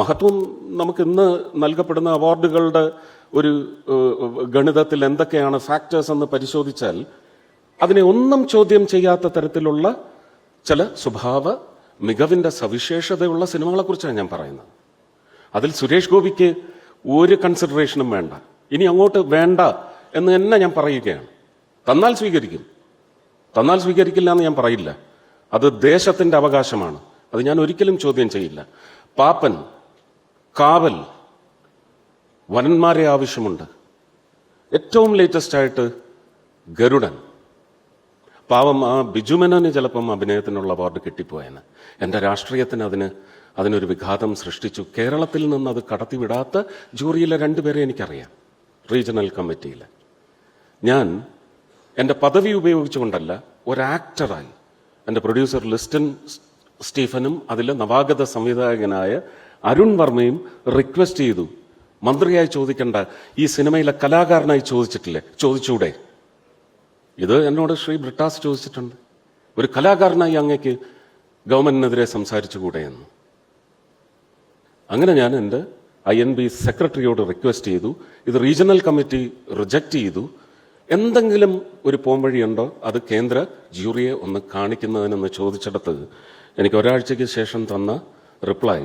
മഹത്വം നമുക്ക് ഇന്ന് നൽകപ്പെടുന്ന അവാർഡുകളുടെ ഒരു ഗണിതത്തിൽ എന്തൊക്കെയാണ് ഫാക്ടേഴ്സ് എന്ന് പരിശോധിച്ചാൽ അതിനെ ഒന്നും ചോദ്യം ചെയ്യാത്ത തരത്തിലുള്ള ചില സ്വഭാവ മികവിൻ്റെ സവിശേഷതയുള്ള സിനിമകളെക്കുറിച്ചാണ് ഞാൻ പറയുന്നത്. അതിൽ സുരേഷ് ഗോപിക്ക് ഒരു കൺസിഡറേഷനും വേണ്ട, ഇനി അങ്ങോട്ട് വേണ്ട എന്ന് തന്നെ ഞാൻ പറയുകയാണ്. തന്നാൽ സ്വീകരിക്കും, തന്നാൽ സ്വീകരിക്കില്ല എന്ന് ഞാൻ പറയില്ല. അത് ദേശത്തിൻ്റെ അവകാശമാണ്, അത് ഞാൻ ഒരിക്കലും ചോദ്യം ചെയ്യില്ല. പാപ്പൻ, കാവൽ, വനന്മാരെ ആവശ്യമുണ്ട്. ഏറ്റവും ലേറ്റസ്റ്റ് ആയിട്ട് ഗരുഡൻ. പാവം ആ ബിജുമേനോന് ചിലപ്പം അഭിനയത്തിനുള്ള അവാർഡ് കിട്ടിപ്പോയെന്ന്. എൻ്റെ രാഷ്ട്രീയത്തിന് അതിനൊരു വിഘാതം സൃഷ്ടിച്ചു. കേരളത്തിൽ നിന്ന് അത് കടത്തിവിടാത്ത ജൂറിയിലെ 2 പേരെ എനിക്കറിയാം, റീജിയണൽ കമ്മിറ്റിയിൽ. ഞാൻ എൻ്റെ പദവി ഉപയോഗിച്ചുകൊണ്ടല്ല, ഒരാക്ടറായി എൻ്റെ പ്രൊഡ്യൂസർ ലിസ്റ്റൻ സ്റ്റീഫനും അതിലെ നവാഗത സംവിധായകനായ അരുൺ വർമ്മയും റിക്വസ്റ്റ് ചെയ്തു, മന്ത്രിയായി ചോദിക്കേണ്ട, ഈ സിനിമയിലെ കലാകാരനായി ചോദിച്ചൂടെ? ഇത് എന്നോട് ശ്രീ ബ്രിട്ടാസ് ചോദിച്ചിട്ടുണ്ട്. ഒരു കലാകാരനായി അങ്ങേക്ക് ഗവൺമെന്റിനെതിരെ സംസാരിച്ചുകൂടെ എന്ന്. അങ്ങനെ ഞാൻ എൻ്റെ INB സെക്രട്ടറിയോട് റിക്വസ്റ്റ് ചെയ്തു. ഇത് റീജിയണൽ കമ്മിറ്റി റിജക്റ്റ് ചെയ്തു. എന്തെങ്കിലും ഒരു പോംവഴിയുണ്ടോ അത് കേന്ദ്ര ജൂറിയെ ഒന്ന് കാണിക്കുന്നതിനെന്ന് ചോദിച്ചിടത്ത് എനിക്ക് ഒരാഴ്ചയ്ക്ക് ശേഷം തന്ന reply,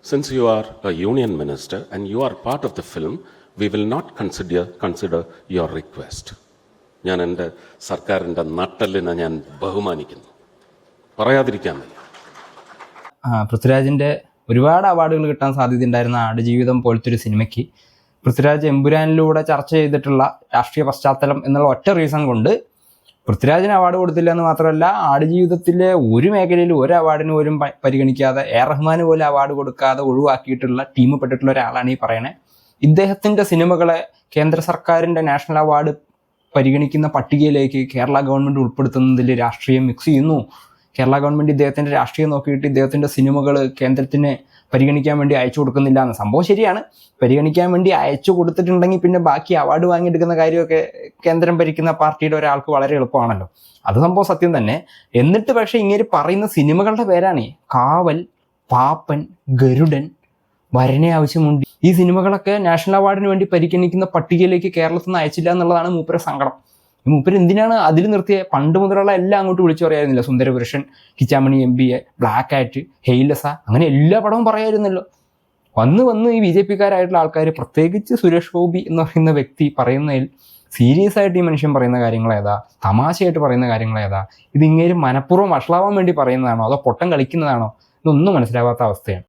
since you are a union minister and you are part of the film, we will not consider your request. ഞാൻ എൻ്റെ സർക്കാരിൻ്റെ നട്ടെല്ലിനെ ഞാൻ ബഹുമാനിക്കുന്നു, പറയാതിരിക്കാൻ വയ്യ. പൃഥ്വിരാജിൻ്റെ ഒരുപാട് അവാർഡുകൾ കിട്ടാൻ സാധ്യതയുണ്ടായിരുന്ന ആടുജീവിതം പോലത്തെ ഒരു സിനിമയ്ക്ക് പൃഥ്വിരാജ് എമ്പുരാനിലൂടെ ചർച്ച ചെയ്തിട്ടുള്ള രാഷ്ട്രീയ പശ്ചാത്തലം എന്നുള്ള ഒറ്റ റീസൺ കൊണ്ട് പൃഥ്വിരാജിന് അവാർഡ് കൊടുത്തില്ല എന്ന് മാത്രമല്ല, ആടുജീവിതത്തിലെ ഒരു മേഖലയിൽ ഒരു അവാർഡിന് പോലും പരിഗണിക്കാതെ, റഹ്മാന് പോലും അവാർഡ് കൊടുക്കാതെ ഒഴിവാക്കിയിട്ടുള്ള ടീം പെട്ടിട്ടുള്ള ഒരാളാണ് ഈ പറയണേ. ഇദ്ദേഹത്തിൻ്റെ സിനിമകളെ കേന്ദ്ര സർക്കാരിൻ്റെ നാഷണൽ അവാർഡ് പരിഗണിക്കുന്ന പട്ടികയിലേക്ക് കേരള ഗവൺമെൻറ് ഉൾപ്പെടുത്തുന്നതിൽ രാഷ്ട്രീയം മിക്സ് ചെയ്യുന്നു. കേരള ഗവൺമെൻറ് ഇദ്ദേഹത്തിൻ്റെ രാഷ്ട്രീയം നോക്കിയിട്ട് ഇദ്ദേഹത്തിൻ്റെ സിനിമകൾ കേന്ദ്രത്തിന് പരിഗണിക്കാൻ വേണ്ടി അയച്ചു കൊടുക്കുന്നില്ല എന്ന്. സംഭവം ശരിയാണ്, പരിഗണിക്കാൻ വേണ്ടി അയച്ചു കൊടുത്തിട്ടുണ്ടെങ്കിൽ പിന്നെ ബാക്കി അവാർഡ് വാങ്ങിയെടുക്കുന്ന കാര്യമൊക്കെ കേന്ദ്രം ഭരിക്കുന്ന പാർട്ടിയുടെ ഒരാൾക്ക് വളരെ എളുപ്പമാണല്ലോ. അത് സംഭവം സത്യം തന്നെ. എന്നിട്ട് പക്ഷേ ഇങ്ങനെ പറയുന്ന സിനിമകളുടെ പേരാണ് കാവൽ, പാപ്പൻ, ഗരുഡൻ, വരനെ ആവശ്യമുണ്ട്. ഈ സിനിമകളൊക്കെ നാഷണൽ അവാർഡിന് വേണ്ടി പരിഗണിക്കുന്ന പട്ടികയിലേക്ക് കേരളത്തിൽ നിന്ന് അയച്ചില്ല എന്നുള്ളതാണ് മൂപ്പരെ സങ്കടം. ഈ മൂപ്പര് എന്തിനാണ് അതിൽ നിർത്തിയ? പണ്ട് മുതലുള്ള എല്ലാം അങ്ങോട്ട് വിളിച്ചു പറയായിരുന്നില്ല. സുന്ദരപുരുഷൻ, കിച്ചാമണി MBA, ബ്ലാക്ക് ആറ്റ്, ഹെയ്ലസ, അങ്ങനെ എല്ലാ പടവും പറയായിരുന്നല്ലോ. വന്ന് ഈ BJP-കാരായിട്ടുള്ള ആൾക്കാർ, പ്രത്യേകിച്ച് സുരേഷ് ഗോപി എന്ന് പറയുന്ന വ്യക്തി പറയുന്നതിൽ സീരിയസ് ആയിട്ട് ഈ മനുഷ്യൻ പറയുന്ന കാര്യങ്ങൾ ഏതാ, തമാശയായിട്ട് പറയുന്ന കാര്യങ്ങൾ ഏതാ, ഇതിങ്ങനെ മനഃപൂർവ്വം വഷളാവാൻ വേണ്ടി പറയുന്നതാണോ അതോ പൊട്ടം കളിക്കുന്നതാണോ, ഇതൊന്നും മനസ്സിലാവാത്ത അവസ്ഥയാണ്.